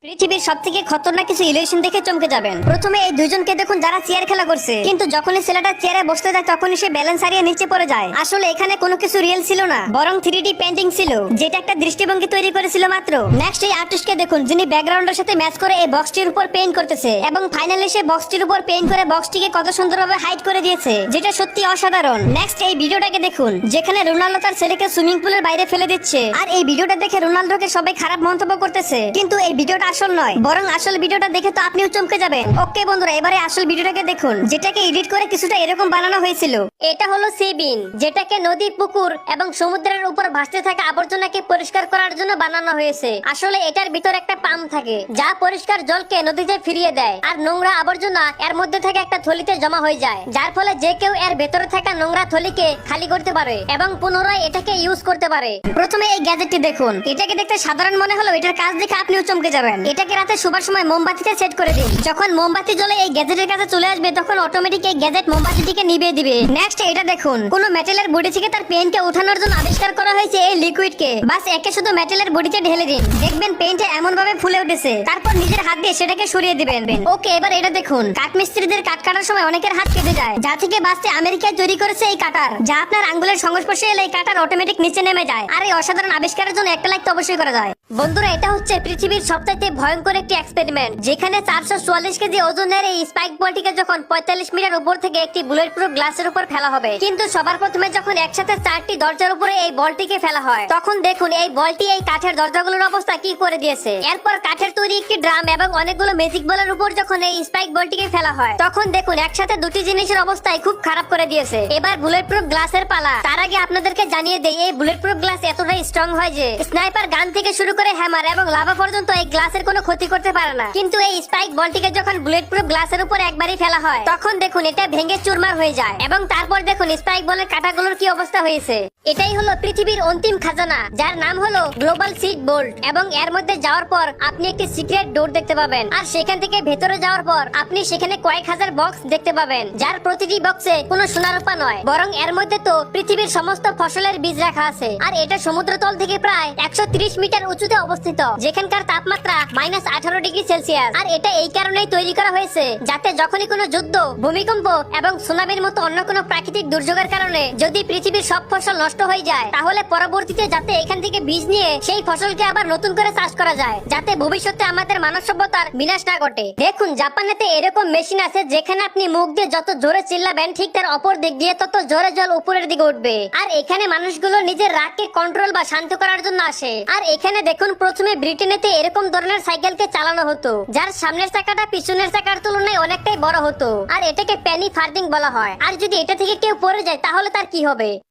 পৃথিবীর সবথেকে খতরনাক কিছু ইলিউশন দেখে চমকে যাবেন। প্রথমে এই দুইজনকে দেখুন যারা চেয়ার খেলা করছে, কিন্তু যখনই ছেলেটা চেয়ারে বসতে যায় তখনই সে ব্যালেন্স হারিয়ে নিচে পড়ে যায়। আসলে এখানে কোনো কিছু রিয়েল ছিল না, বরং 3D পেইন্টিং ছিল, যেটা একটা দৃষ্টিভঙ্গি তৈরি করেছিল মাত্র। নেক্সট এই আর্টিস্টকে দেখুন, যিনি ব্যাকগ্রাউন্ডের সাথে ম্যাচ করে এই বক্সটির উপর পেইন্ট করতেছে, এবং ফাইনালি সে বক্সটির উপর পেইন্ট করে বক্সটিকে কত সুন্দরভাবে হাইড করে দিয়েছে, যেটা সত্যি অসাধারণ। নেক্সট এই ভিডিওটাকে দেখুন, যেখানে রোনাল্ডো তার ছেলেকে সুইমিং পুলের বাইরে ফেলে দিচ্ছে, আর এই ভিডিওটা দেখে রোনাল্ডোকে সবাই খারাপ মন্তব্য করতেছে, কিন্তু এই ভিডিওটা আসল নয়, বরং আসল ভিডিওটা দেখে তো আপনিও চমকে যাবেন। ওকে বন্ধুরা, এবারে আসল ভিডিওটাকে দেখুন, যেটাকে এডিট করে কিছুটা এরকম বানানো হয়েছিল। এটা হলো সিবিন, যেটাকে নদী, পুকুর এবং সমুদ্রের উপর ভাসতে থাকা আবর্জনাকে পরিষ্কার করার জন্য বানানো হয়েছে। আসলে এটার ভিতর একটা পাম্প থাকে, যা পরিষ্কার জলকে নদীতে ফিরিয়ে দেয়, আর নোংরা আবর্জনা এর মধ্যে থেকে একটা থলিতে জমা হয়ে যায়, যার ফলে যে কেউ এর ভেতরে থাকা নোংরা থলিকে খালি করতে পারে এবং পুনরায় এটাকে ইউজ করতে পারে। প্রথমে এই গ্যাজেটটি দেখুন, এটাকে দেখতে সাধারণ মনে হলো, এটার কাজ দেখে আপনিও চমকে যাবেন। এটাকে রাতে শোবার সময় মোমবাতিতে সেট করে দিন, যখন মোমবাতি জ্বলে এই গ্যাজেটের কাছে চলে আসবে, তখন অটোমেটিক এই গ্যাজেট মোমবাতিটিকে নিভিয়ে দিবে। নেক্সট এটা দেখুন, কোন মেটালের বডি থেকে তার পেনকে উঠানোর জন্য আবিষ্কার করা হয়েছে এই লিকুইডকে। বাস একে শুধু মেটালের বডিতে ঢেলে দিন, দেখবেন পেইন্টে এমন ভাবে ফুলে উঠেছে, তারপর নিজের হাত দিয়ে সেটাকে সরিয়ে দিবেন। ওকে, এবার এটা দেখুন, কাঠমিস্ত্রিদের কাঠ কাটার সময় অনেকের হাত কেটে যায়, যা থেকে বাঁচতে আমেরিকায় তৈরি করেছে এই কাটার, যা আপনার আঙ্গুলের সংস্পর্শে এলে এই কাটার অটোমেটিক নিচে নেমে যায়। আর এই অসাধারণ আবিষ্কারের জন্য একটা লাইক তো অবশ্যই করা যায়। বন্ধুরা, এটা হচ্ছে পৃথিবীর সবচাইতে ভয়ঙ্কর একটি এক্সপেরিমেন্ট, যেখানে 444 কেজি ওজনের এই স্পাইক বলটিকে যখন 45 মিটার উপর থেকে একটি বুলেট প্রুফ গ্লাসের উপর ফেলা হবে, কিন্তু সবার প্রথমে যখন একসাথে 4টি দরজার উপরে এই বলটিকে ফেলা হয়, তখন দেখুন এই বলটি এই কাঠের দরজাগুলোর অবস্থা কি করে দিয়েছে। এরপর কাঠের তৈরি একটি ড্রাম এবং অনেকগুলো ম্যাজিক বলের উপর যখন এই স্পাইক বলটিকে ফেলা হয়, তখন দেখুন একসাথে দুটি জিনিসের অবস্থায় খুব খারাপ করে দিয়েছে। এবার বুলেট প্রুফ গ্লাসের পালা। তার আগে আপনাদেরকে জানিয়ে দেই, এই বুলেট প্রুফ গ্লাস এতটাই স্ট্রং হয় যে স্নাইপার গান থেকে শুরু করে হ্যামার এবং লাভা পর্যন্ত এই গ্লাসের কোনো ক্ষতি করতে পারে না। কিন্তু এই স্পাইক বলটিকে যখন বুলেট প্রুফ গ্লাসের উপর একবারই ফেলা হয়, তখন দেখুন এটা ভেঙে চুরমার হয়ে যায়, এবং তারপর দেখুন স্পাইক বলের কাঁটাগুলোর কি অবস্থা হয়েছে। এটাই হলো পৃথিবীর অন্তিম খাজানা, যার নাম হলো গ্লোবাল সিড বোল্ট, এবং এর মধ্যে যাওয়ার পর আপনি একটি সিক্রেট ডোর দেখতে পাবেন, আর সেখান থেকে ভেতরে যাওয়ার পর আপনি সেখানে কয়েক হাজার বক্স দেখতে পাবেন, যার প্রতিটি বক্সে কোনো সোনারূপা নয়, বরং এর মধ্যে তো পৃথিবীর সমস্ত ফসলের বীজ রাখা আছে। আর এটা সমুদ্রতল থেকে প্রায় 130 মিটার উঁচুতে অবস্থিত, যেখানকার তাপমাত্রা -18 ডিগ্রি সেলসিয়াস। আর এটা এই কারণেই তৈরি করা হয়েছে, যাতে যখনই কোনো যুদ্ধ, ভূমিকম্প এবং সুনামির মতো অন্য কোনো প্রাকৃতিক দুর্যোগের কারণে যদি পৃথিবীর সব ফসল নষ্ট হয়ে যায়, তাহলে পরবর্তীতে যাতে এখান থেকে বীজ নিয়ে সেই ফসলকে আবার নতুন করে চাষ করা যায়, যাতে ভবিষ্যতে আমাদের মানব সভ্যতার বিনাশ না ঘটে। দেখুন, জাপানেতে এরকম মেশিন আছে, যেখানে আপনি মুখ দিয়ে যত জোরে চিল্লাবেন, ঠিক তার অপর দিক দিয়ে তত জোরে জল উপরের দিকে উঠবে। আর এখানে মানুষগুলো নিজের রাগকে কন্ট্রোল বা শান্ত করার জন্য আসে। আর এখানে দেখুন, প্রথমে ব্রিটেনেতে এরকম ধরনের সাইকেলকে চালানো হতো, যার সামনের চাকাটা পিছনের চাকার তুলনায় অনেকটাই বড় হতো, আর এটাকে পেনি ফার্দিং বলা হয়। আর যদি এটা থেকে কেউ পড়ে যায়, তাহলে তার কি হবে?